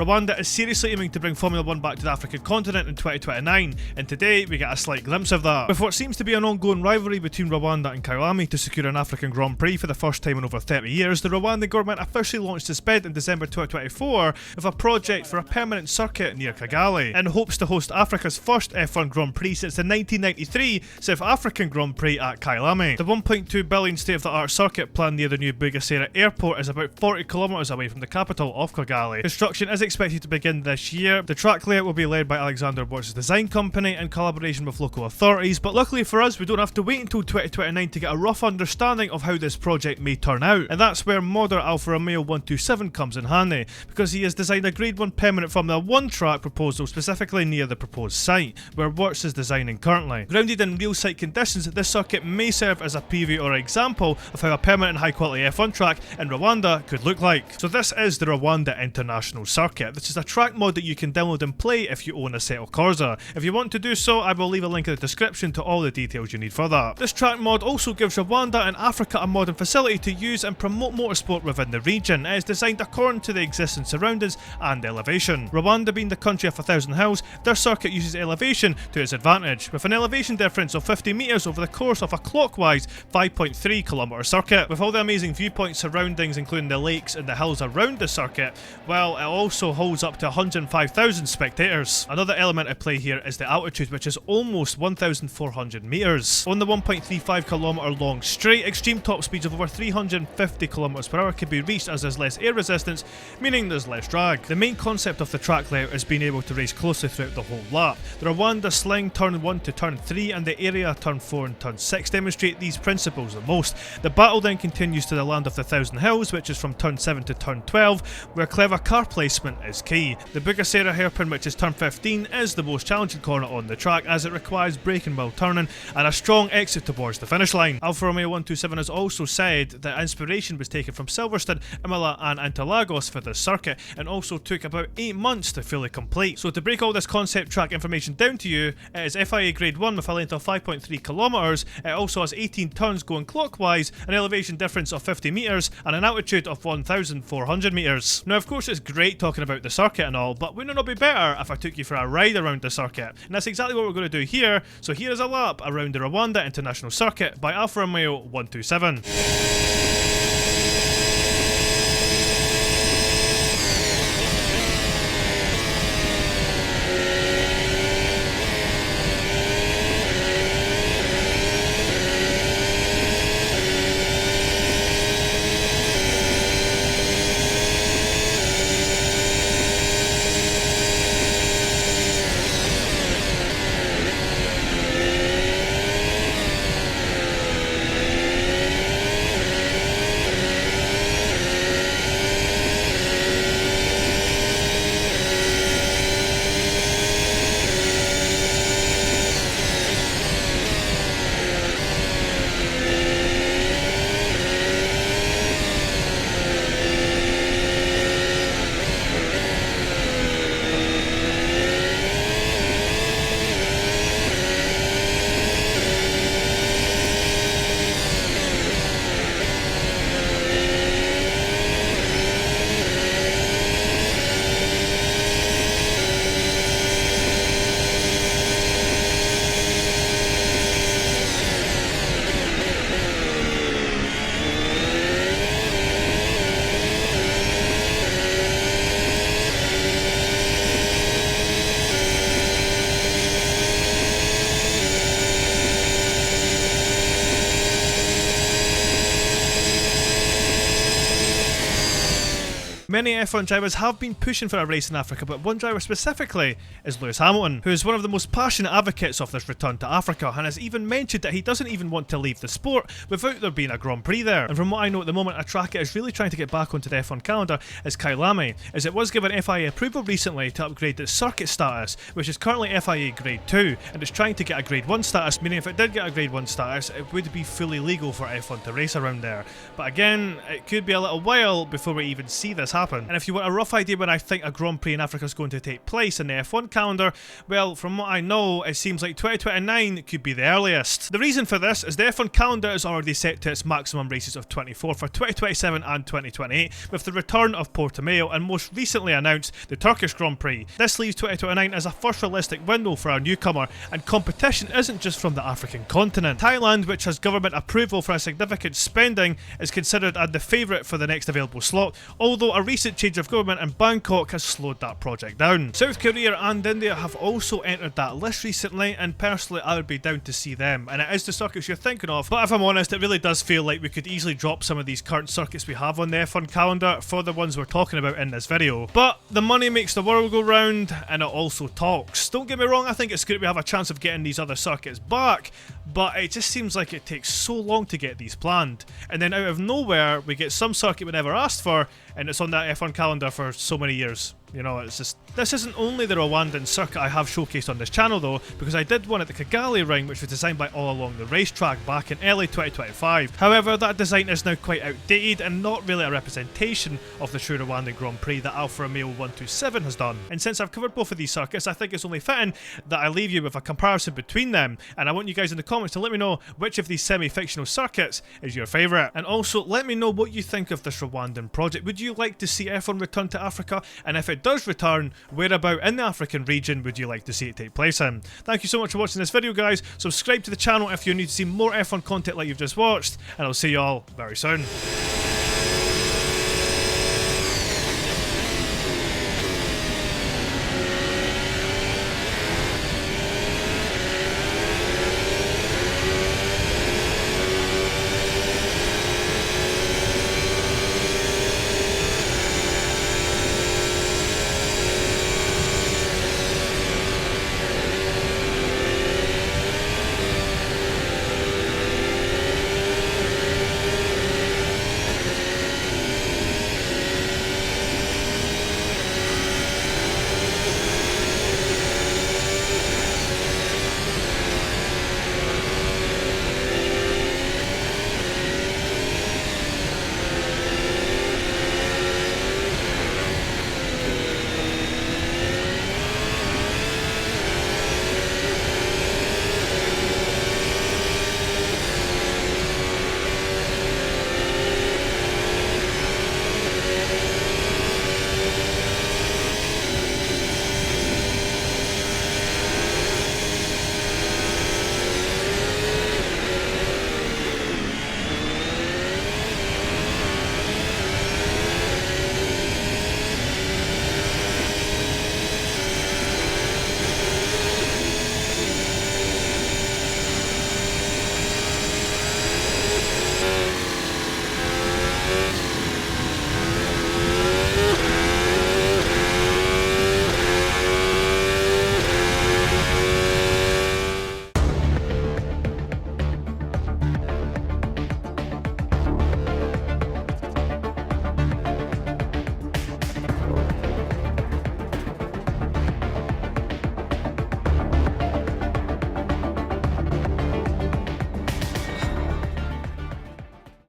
Rwanda is seriously aiming to bring Formula 1 back to the African continent in 2029, and today we get a slight glimpse of that. With what seems to be an ongoing rivalry between Rwanda and Kyalami to secure an African Grand Prix for the first time in over 30 years, the Rwandan government officially launched its bid in December 2024 with a project for a permanent circuit near Kigali, in hopes to host Africa's first F1 Grand Prix since the 1993 South African Grand Prix at Kyalami. The 1.2 billion state-of-the-art circuit planned near the new Bugesera airport is about 40 kilometers away from the capital of Kigali. Construction is expected to begin this year. The track layout will be led by Alexander Watts' design company in collaboration with local authorities, but luckily for us we don't have to wait until 2029 to get a rough understanding of how this project may turn out, and that's where modder Alfa Romeo 127 comes in handy, because he has designed a Grade 1 permanent Formula 1 track proposal specifically near the proposed site, where Watts is designing currently. Grounded in real site conditions, this circuit may serve as a preview or example of how a permanent high quality F1 track in Rwanda could look like. So this is the Rwanda International Circuit. This is a track mod that you can download and play if you own a set of Corsa. If you want to do so, I will leave a link in the description to all the details you need for that. This track mod also gives Rwanda and Africa a modern facility to use and promote motorsport within the region. It is designed according to the existing surroundings and elevation. Rwanda being the country of 1,000 hills, their circuit uses elevation to its advantage, with an elevation difference of 50 metres over the course of a clockwise 5.3 km circuit. With all the amazing viewpoint surroundings including the lakes and the hills around the circuit, well, it also holds up to 105,000 spectators. Another element at play here is the altitude, which is almost 1,400 metres. On the 1.35 km long straight, extreme top speeds of over 350 km per hour can be reached as there's less air resistance, meaning there's less drag. The main concept of the track layout is being able to race closely throughout the whole lap. The Rwanda Sling turn 1 to turn 3 and the area turn 4 and turn 6 demonstrate these principles the most. The battle then continues to the land of the 1,000 hills, which is from turn 7 to turn 12, where clever car placement is key. The Bugesera hairpin, which is turn 15, is the most challenging corner on the track as it requires braking while turning and a strong exit towards the finish line. Alfa Romeo 127 has also said that inspiration was taken from Silverstone, Imola and Interlagos for this circuit, and also took about 8 months to fully complete. So to break all this concept track information down to you, it is FIA Grade 1 with a length of 5.3 kilometers. It also has 18 turns going clockwise, an elevation difference of 50 meters and an altitude of 1,400 meters. Now of course it's great talking about the circuit and all, but wouldn't it be better if I took you for a ride around the circuit? And that's exactly what we're going to do here. So here is a lap around the Rwanda International Circuit by Alfa Romeo 127. Many F1 drivers have been pushing for a race in Africa, but one driver specifically is Lewis Hamilton, who is one of the most passionate advocates of this return to Africa, and has even mentioned that he doesn't even want to leave the sport without there being a Grand Prix there. And from what I know at the moment, a track it is really trying to get back onto the F1 calendar is Kyalami, as it was given FIA approval recently to upgrade its circuit status, which is currently FIA Grade 2, and it's trying to get a Grade 1 status, meaning if it did get a Grade 1 status, it would be fully legal for F1 to race around there. But again, it could be a little while before we even see this happen. happen. And if you want a rough idea when I think a Grand Prix in Africa is going to take place in the F1 calendar, well, from what I know, it seems like 2029 could be the earliest. The reason for this is the F1 calendar is already set to its maximum races of 24 for 2027 and 2028, with the return of Portimao and most recently announced the Turkish Grand Prix. This leaves 2029 as a first realistic window for our newcomer, and competition isn't just from the African continent. Thailand, which has government approval for a significant spending, is considered the favourite for the next available slot, although a recent change of government in Bangkok has slowed that project down. South Korea and India have also entered that list recently, and personally I would be down to see them, and it is the circuits you're thinking of, but if I'm honest, it really does feel like we could easily drop some of these current circuits we have on the F1 calendar for the ones we're talking about in this video. But the money makes the world go round, and it also talks. Don't get me wrong, I think it's good we have a chance of getting these other circuits back, but it just seems like it takes so long to get these planned, and then out of nowhere we get some circuit we never asked for, and it's on that F1 calendar for so many years. You know, it's just... This isn't only the Rwandan circuit I have showcased on this channel though, because I did one at the Kigali ring which was designed by All Along the Racetrack back in early 2025. However, that design is now quite outdated and not really a representation of the true Rwandan Grand Prix that Alfa Romeo 127 has done. And since I've covered both of these circuits, I think it's only fitting that I leave you with a comparison between them, and I want you guys in the comments to let me know which of these semi-fictional circuits is your favourite. And also, let me know what you think of this Rwandan project. Would you like to see F1 return to Africa? And if it does return, whereabout in the African region would you like to see it take place in? Thank you so much for watching this video, guys. Subscribe to the channel if you need to see more F1 content like you've just watched, and I'll see you all very soon.